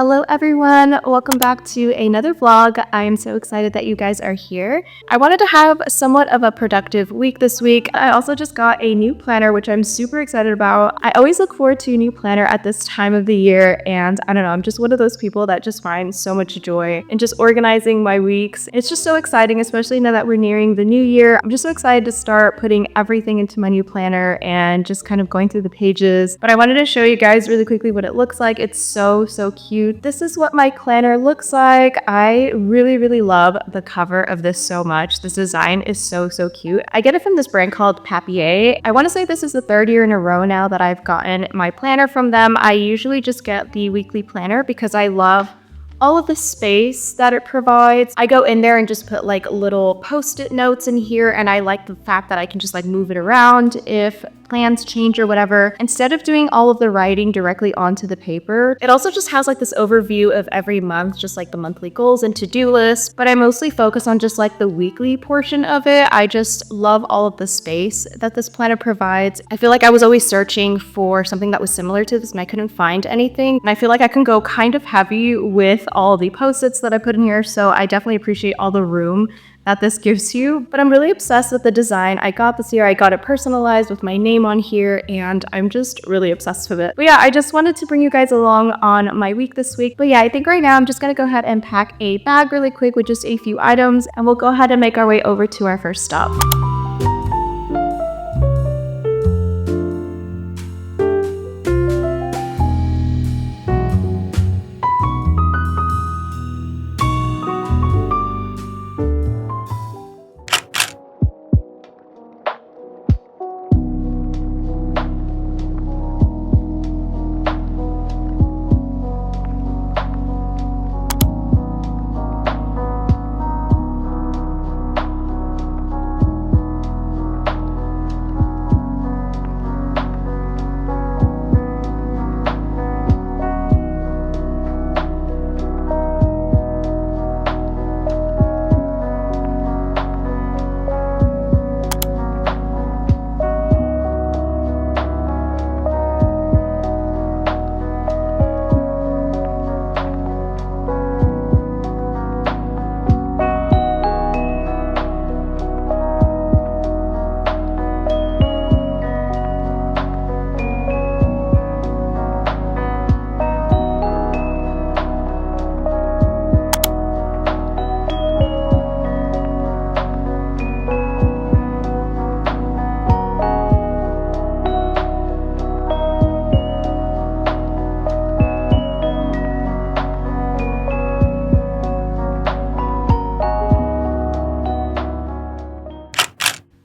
Hello everyone, welcome back to another vlog. I am so excited that you guys are here. I wanted to have somewhat of a productive week this week. I also just got a new planner, which I'm super excited about. I always look forward to a new planner at this time of the year, and I don't know, I'm just one of those people that just finds so much joy in just organizing my weeks. It's just so exciting, especially now that we're nearing the new year. I'm just so excited to start putting everything into my new planner and just kind of going through the pages. But I wanted to show you guys really quickly what it looks like. It's so cute. This is what my planner looks like. I really love the cover of this so much. This design is so cute. I get it from this brand called 𝒂𝒊𝒏𝒈. I want to say this is the third year in a row now that I've gotten my planner from them. I usually just get the weekly planner because I love all of the space that it provides. I go in there and just put like little post-it notes in here, and I like the fact that I can just like move it around if plans change or whatever. Instead of doing all of the writing directly onto the paper, it also just has like this overview of every month, just like the monthly goals and to-do list, but I mostly focus on just like the weekly portion of it. I just love all of the space that this planner provides. I feel like I was always searching for something that was similar to this and I couldn't find anything, and I feel like I can go kind of heavy with all the post-its that I put in here, so I definitely appreciate all the room that this gives you. But I'm really obsessed with the design. I got this year, I got it personalized with my name on here, and I'm just really obsessed with it. But yeah, I just wanted to bring you guys along on my week this week. But yeah, I think right now I'm just gonna go ahead and pack a bag really quick with just a few items, and we'll go ahead and make our way over to our first stop.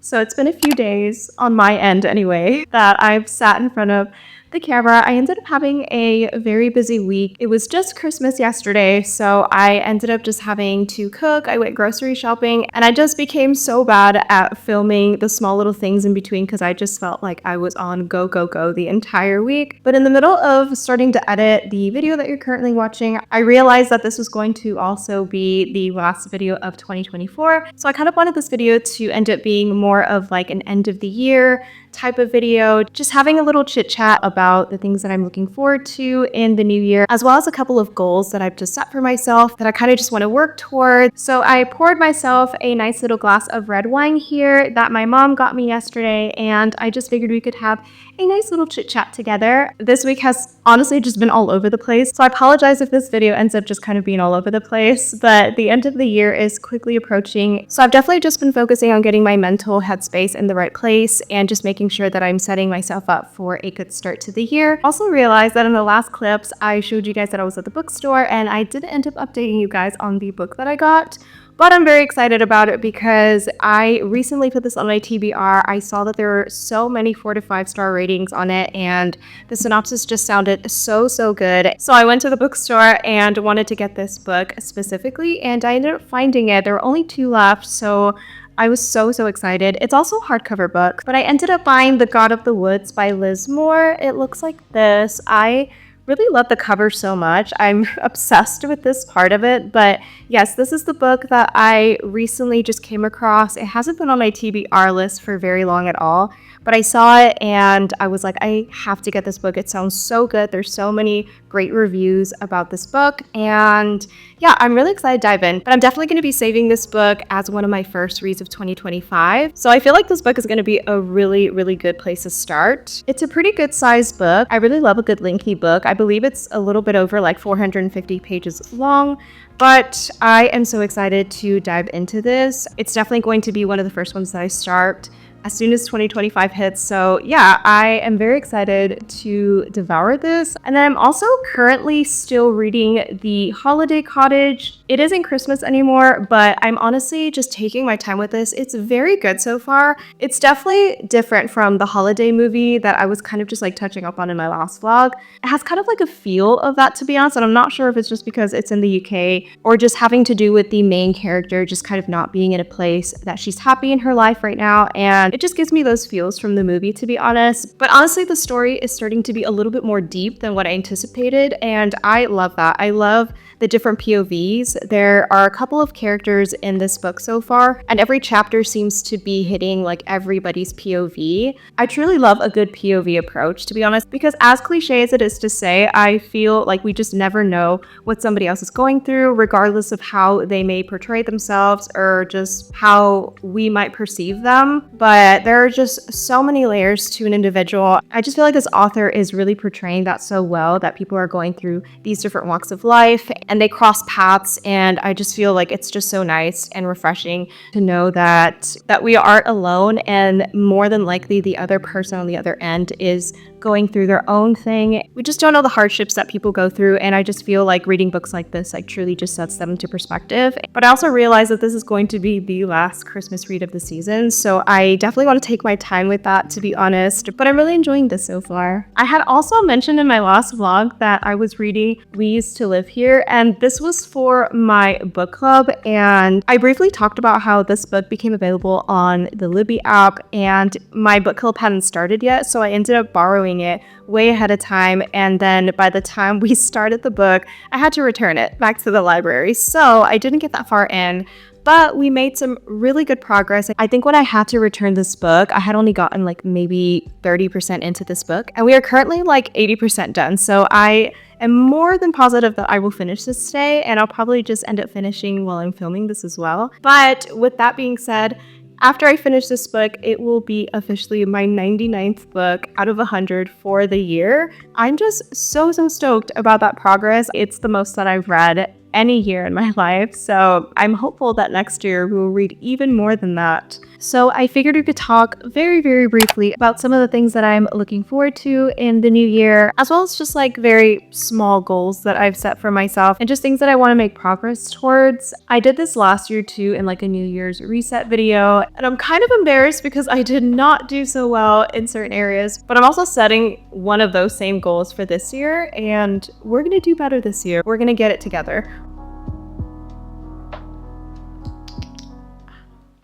So it's been a few days, on my end anyway, that I've sat in front of the camera. I ended up having a very busy week. It was just Christmas yesterday, so I ended up just having to cook. I went grocery shopping, and I just became so bad at filming the small little things in between because I just felt like I was on go the entire week. But in the middle of starting to edit the video that you're currently watching, I realized that this was going to also be the last video of 2024. So I kind of wanted this video to end up being more of like an end of the year type of video, just having a little chit chat about the things that I'm looking forward to in the new year, as well as a couple of goals that I've just set for myself that I kind of just want to work toward. So I poured myself a nice little glass of red wine here that my mom got me yesterday, and I just figured we could have a nice little chit chat together. This week has honestly just been all over the place, so I apologize if this video ends up just kind of being all over the place, but the end of the year is quickly approaching. So I've definitely just been focusing on getting my mental headspace in the right place and just making sure that I'm setting myself up for a good start to the year. Also realized that in the last clips, I showed you guys that I was at the bookstore, and I didn't end up updating you guys on the book that I got. But I'm very excited about it because I recently put this on my TBR. I saw that there were so many 4 to 5 star ratings on it, and the synopsis just sounded so good. So I went to the bookstore and wanted to get this book specifically, and I ended up finding it. There were only 2 left, so I was so excited. It's also a hardcover book, but I ended up buying The God of the Woods by Liz Moore. It looks like this. I really love the cover so much. I'm obsessed with this part of it. But yes, this is the book that I recently just came across. It hasn't been on my TBR list for very long at all, but I saw it and I was like, I have to get this book. It sounds so good. There's so many great reviews about this book. And yeah, I'm really excited to dive in, but I'm definitely going to be saving this book as one of my first reads of 2025. So I feel like this book is going to be a really, really good place to start. It's a pretty good sized book. I really love a good lengthy book. I believe it's a little bit over like 450 pages long, but I am so excited to dive into this. It's definitely going to be one of the first ones that I start as soon as 2025 hits. So yeah, I am very excited to devour this. And then I'm also currently still reading The Holiday Cottage. It isn't Christmas anymore, but I'm honestly just taking my time with this. It's very good so far. It's definitely different from the holiday movie that I was kind of just like touching up on in my last vlog. It has kind of like a feel of that, to be honest, and I'm not sure if it's just because it's in the UK or just having to do with the main character just kind of not being in a place that she's happy in her life right now, and it just gives me those feels from the movie, to be honest. But honestly, the story is starting to be a little bit more deep than what I anticipated, and I love that. I love the different POVs. There are a couple of characters in this book so far, and every chapter seems to be hitting like everybody's POV. I truly love a good POV approach, to be honest, because as cliche as it is to say, I feel like we just never know what somebody else is going through, regardless of how they may portray themselves or just how we might perceive them. But there are just so many layers to an individual. I just feel like this author is really portraying that so well, that people are going through these different walks of life and they cross paths, and I just feel like it's just so nice and refreshing to know that we aren't alone, and more than likely the other person on the other end is going through their own thing. We just don't know the hardships that people go through, and I just feel like reading books like this like truly just sets them into perspective. But I also realize that this is going to be the last Christmas read of the season, so I definitely want to take my time with that, to be honest, but I'm really enjoying this so far. I had also mentioned in my last vlog that I was reading We Used to Live Here, and this was for my book club, and I briefly talked about how this book became available on the Libby app, and my book club hadn't started yet, so I ended up borrowing it way ahead of time, and then by the time we started the book, I had to return it back to the library, so I didn't get that far in. But we made some really good progress. I think when I had to return this book, I had only gotten like maybe 30% into this book, and we are currently like 80% done. So I am more than positive that I will finish this today, and I'll probably just end up finishing while I'm filming this as well. But with that being said, after I finish this book, it will be officially my 99th book out of 100 for the year. I'm just so stoked about that progress. It's the most that I've read any year in my life, so I'm hopeful that next year we will read even more than that. So I figured we could talk very briefly about some of the things that I'm looking forward to in the new year, as well as just like very small goals that I've set for myself and just things that I want to make progress towards. I did this last year too in like a New Year's reset video, and I'm kind of embarrassed because I did not do so well in certain areas, but I'm also setting one of those same goals for this year, and we're gonna do better this year. We're gonna get it together.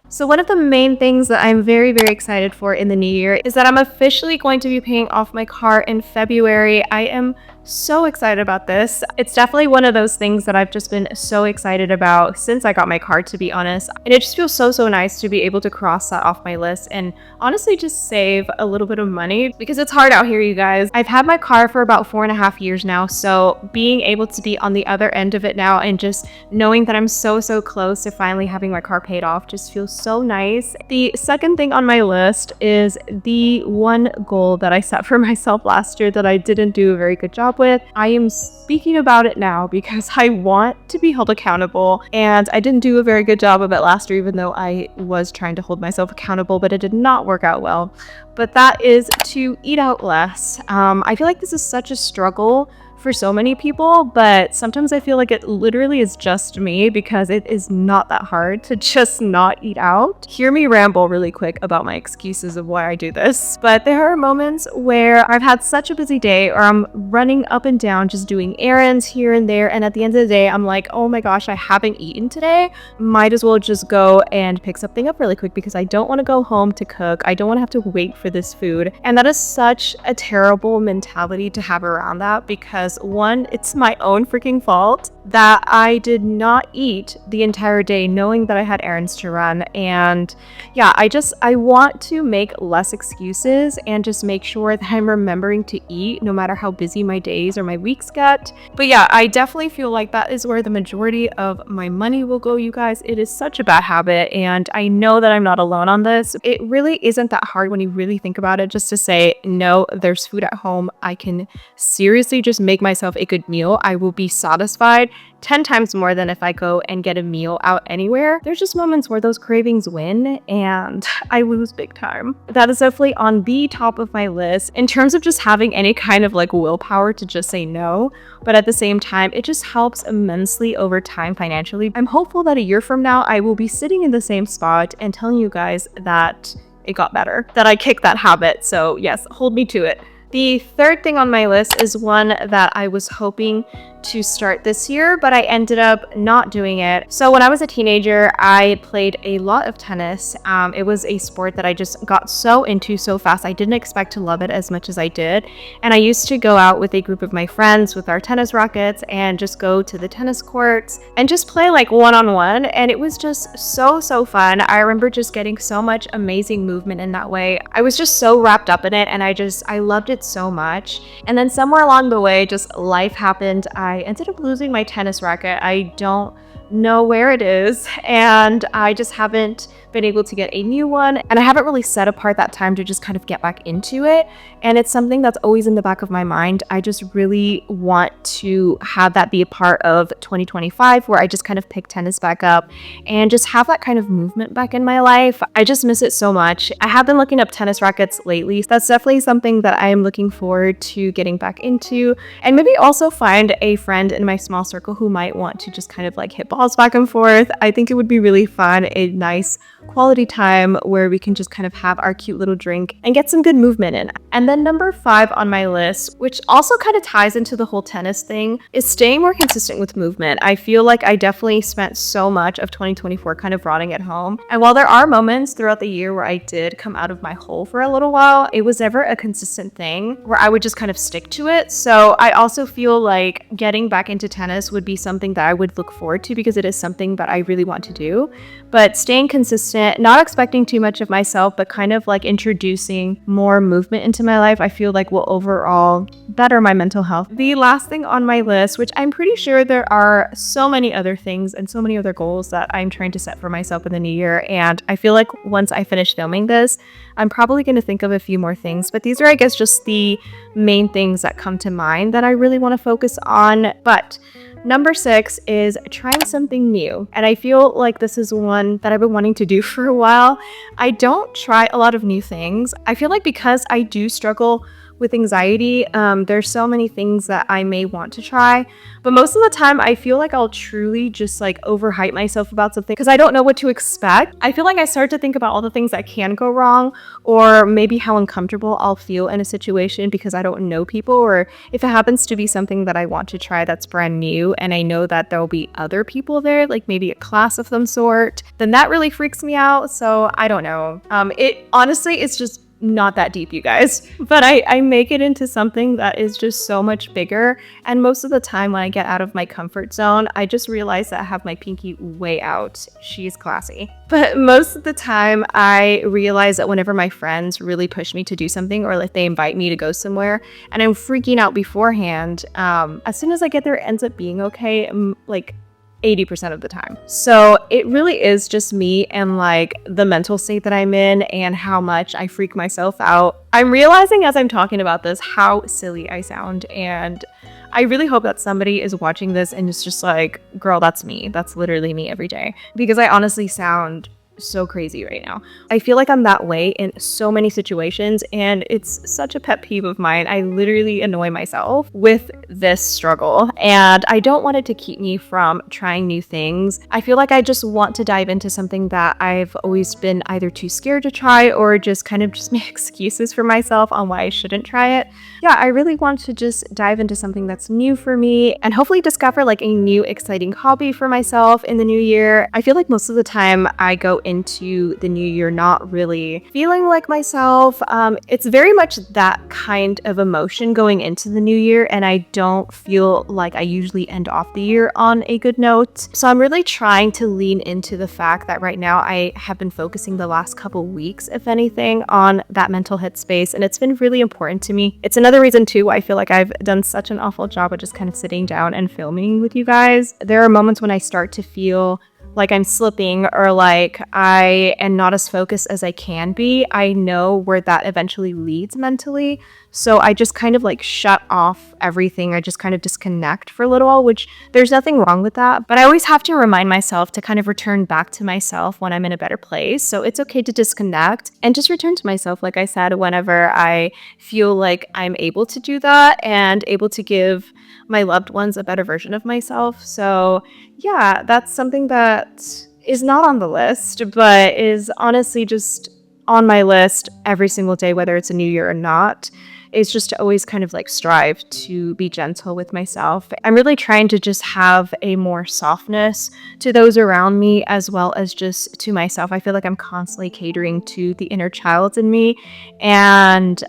So one of the main things that I'm very excited for in the new year is that I'm officially going to be paying off my car in February. I am so excited about this. It's definitely one of those things that I've just been so excited about since I got my car, to be honest. And it just feels so nice to be able to cross that off my list and honestly just save a little bit of money, because it's hard out here, you guys. I've had my car for about 4.5 years now, so being able to be on the other end of it now and just knowing that I'm so close to finally having my car paid off just feels so nice. The second thing on my list is the one goal that I set for myself last year that I didn't do a very good job with. I am speaking about it now because I want to be held accountable, and I didn't do a very good job of it last year, even though I was trying to hold myself accountable, but it did not work out well. But that is to eat out less. I feel like this is such a struggle for so many people, but sometimes I feel like it literally is just me, because it is not that hard to just not eat out. Hear me ramble really quick about my excuses of why I do this, but there are moments where I've had such a busy day, or I'm running up and down just doing errands here and there, and at the end of the day I'm like, oh my gosh, I haven't eaten today. Might as well just go and pick something up really quick, because I don't want to go home to cook. I don't want to have to wait for this food, and that is such a terrible mentality to have around that, because because one, it's my own freaking fault that I did not eat the entire day knowing that I had errands to run. And yeah, I want to make less excuses and just make sure that I'm remembering to eat no matter how busy my days or my weeks get. But yeah, I definitely feel like that is where the majority of my money will go, you guys. It is such a bad habit, and I know that I'm not alone on this. It really isn't that hard when you really think about it, just to say, no, there's food at home. I can seriously just make myself a good meal. I will be satisfied 10 times more than if I go and get a meal out anywhere. There's just moments where those cravings win and I lose big time. That is definitely on the top of my list in terms of just having any kind of like willpower to just say no. But at the same time, it just helps immensely over time financially. I'm hopeful that a year from now, I will be sitting in the same spot and telling you guys that it got better, that I kicked that habit. So yes, hold me to it. The third thing on my list is one that I was hoping to start this year, but I ended up not doing it. So when I was a teenager, I played a lot of tennis. It was a sport that I just got so into so fast. I didn't expect to love it as much as I did. And I used to go out with a group of my friends with our tennis rackets and just go to the tennis courts and just play like one-on-one. And it was just so fun. I remember just getting so much amazing movement in that way. I was just so wrapped up in it, and I loved it so much. And then somewhere along the way, just life happened. I ended up losing my tennis racket. I don't know where it is, and I just haven't been able to get a new one, and I haven't really set apart that time to just kind of get back into it. And it's something that's always in the back of my mind. I just really want to have that be a part of 2025, where I just kind of pick tennis back up and just have that kind of movement back in my life. I just miss it so much. I have been looking up tennis rackets lately. That's definitely something that I am looking forward to getting back into, and maybe also find a friend in my small circle who might want to just kind of like hit balls back and forth. I think it would be really fun, a nice quality time where we can just kind of have our cute little drink and get some good movement in. And then number 5 on my list, which also kind of ties into the whole tennis thing, is staying more consistent with movement. I feel like I definitely spent so much of 2024 kind of rotting at home. And while there are moments throughout the year where I did come out of my hole for a little while, it was never a consistent thing where I would just kind of stick to it. So I also feel like getting back into tennis would be something that I would look forward to, because it is something that I really want to do. But staying consistent, not expecting too much of myself, but kind of like introducing more movement into my life, I feel like will overall better my mental health. The last thing on my list, which I'm pretty sure there are so many other things and so many other goals that I'm trying to set for myself in the new year. And I feel like once I finish filming this, I'm probably going to think of a few more things, but these are, I guess, just the main things that come to mind that I really want to focus on. But number 6 is trying something new. And I feel like this is one that I've been wanting to do for a while. I don't try a lot of new things. I feel like because I do struggle with anxiety, there's so many things that I may want to try, but most of the time I feel like I'll truly just like overhype myself about something because I don't know what to expect. I feel like I start to think about all the things that can go wrong, or maybe how uncomfortable I'll feel in a situation because I don't know people, or if it happens to be something that I want to try that's brand new and I know that there'll be other people there, like maybe a class of some sort, then that really freaks me out. So I don't know. It honestly, it's just not that deep, you guys, but I make it into something that is just so much bigger. And most of the time when I get out of my comfort zone, I just realize that I have my pinky way out. She's classy. But most of the time I realize that whenever my friends really push me to do something, or like they invite me to go somewhere and I'm freaking out beforehand, as soon as I get there, it ends up being okay, like 80% of the time. So it really is just me and like the mental state that I'm in and how much I freak myself out. I'm realizing as I'm talking about this how silly I sound, and I really hope that somebody is watching this and is just like, girl, that's me. That's literally me every day, because I honestly sound so crazy right now. I feel like I'm that way in so many situations, and it's such a pet peeve of mine. I literally annoy myself with this struggle, and I don't want it to keep me from trying new things. I feel like I just want to dive into something that I've always been either too scared to try, or just kind of just make excuses for myself on why I shouldn't try it. Yeah, I really want to just dive into something that's new for me and hopefully discover like a new exciting hobby for myself in the new year. I feel like most of the time I go into the new year not really feeling like myself. It's very much that kind of emotion going into the new year, and I don't feel like I usually end off the year on a good note. So I'm really trying to lean into the fact that right now I have been focusing the last couple weeks, if anything, on that mental headspace, and it's been really important to me. It's another reason too why I feel like I've done such an awful job of just kind of sitting down and filming with you guys. There are moments when I start to feel like I'm slipping or like I am not as focused as I can be. I know where that eventually leads mentally. So I just kind of like shut off everything. I just kind of disconnect for a little while, which there's nothing wrong with that. But I always have to remind myself to kind of return back to myself when I'm in a better place. So it's okay to disconnect and just return to myself, like I said, whenever I feel like I'm able to do that and able to give my loved ones a better version of myself. So yeah, that's something that is not on the list, but is honestly just on my list every single day, whether it's a new year or not. Is just to always kind of like strive to be gentle with myself. I'm really trying to just have a more softness to those around me as well as just to myself. I feel like I'm constantly catering to the inner child in me. And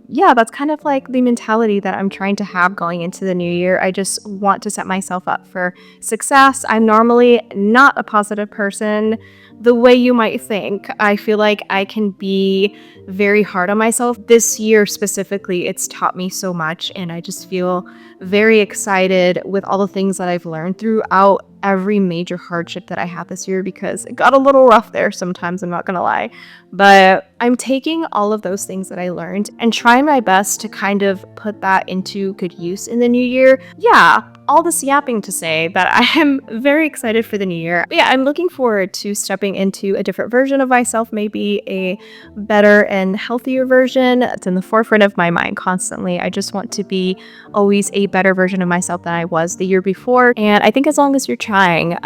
yeah, that's kind of like the mentality that I'm trying to have going into the new year. I just want to set myself up for success. I'm normally not a positive person the way you might think. I feel like I can be very hard on myself. This year specifically, it's taught me so much, and I just feel very excited with all the things that I've learned throughout every major hardship that I had this year, because it got a little rough there sometimes, I'm not gonna lie. But I'm taking all of those things that I learned and trying my best to kind of put that into good use in the new year. Yeah, all this yapping to say that I am very excited for the new year. But yeah, I'm looking forward to stepping into a different version of myself, maybe a better and healthier version. It's in the forefront of my mind constantly. I just want to be always a better version of myself than I was the year before. And I think as long as you're trying,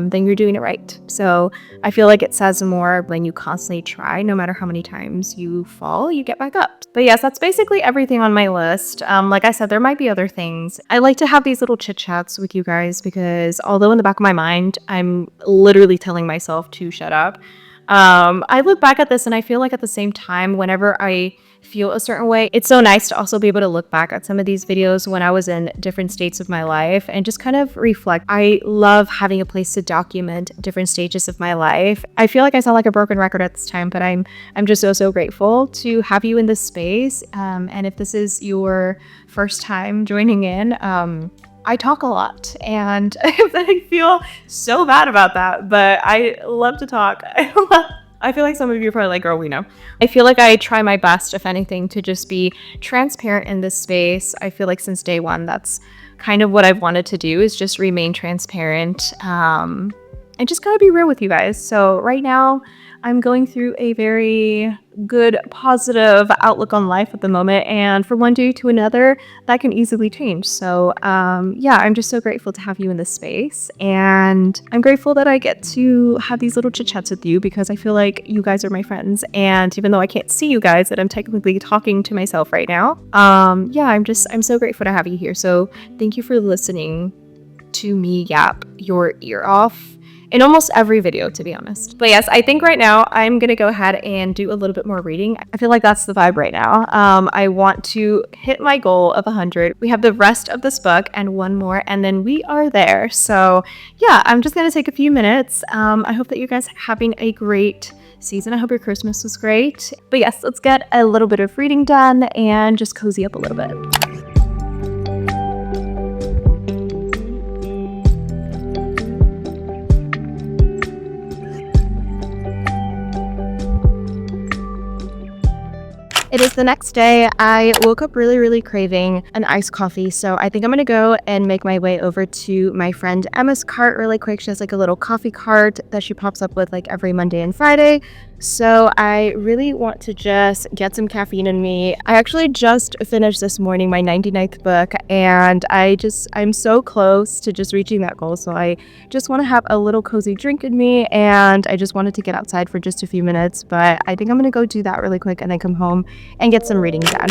then you're doing it right. So I feel like it says more when you constantly try, no matter how many times you fall, you get back up. But yes, that's basically everything on my list. Like I said, there might be other things. I like to have these little chit chats with you guys because although in the back of my mind, I'm literally telling myself to shut up. I look back at this and I feel like at the same time, whenever I feel a certain way, it's so nice to also be able to look back at some of these videos when I was in different states of my life and just kind of reflect. I love having a place to document different stages of my life. I feel like I sound like a broken record at this time, but I'm just so grateful to have you in this space. And if this is your first time joining in, I talk a lot and I feel so bad about that, but I love to talk. I feel like some of you are probably like, girl, we know. I feel like I try my best, if anything, to just be transparent in this space. I feel like since day one, that's kind of what I've wanted to do, is just remain transparent and just gotta be real with you guys. So right now, I'm going through a very good, positive outlook on life at the moment, and from one day to another, that can easily change. So yeah, I'm just so grateful to have you in this space, and I'm grateful that I get to have these little chit chats with you because I feel like you guys are my friends, and even though I can't see you guys, that I'm technically talking to myself right now, yeah, I'm so grateful to have you here. So thank you for listening to me yap your ear off in almost every video, to be honest. But yes, I think right now I'm gonna go ahead and do a little bit more reading. I feel like that's the vibe right now. I want to hit my goal of 100. We have the rest of this book and one more, and then we are there. So yeah, I'm just gonna take a few minutes. I hope that you guys are having a great season. I hope your Christmas was great. But yes, let's get a little bit of reading done and just cozy up a little bit. It is the next day. I woke up really craving an iced coffee, so I think I'm gonna go and make my way over to my friend Emma's cart really quick. She has like a little coffee cart that she pops up with like every Monday and Friday. So I really want to just get some caffeine in me. I actually just finished this morning my 99th book, and I'm so close to just reaching that goal. So I just want to have a little cozy drink in me, and I just wanted to get outside for just a few minutes, but I think I'm gonna go do that really quick and then come home and get some reading done.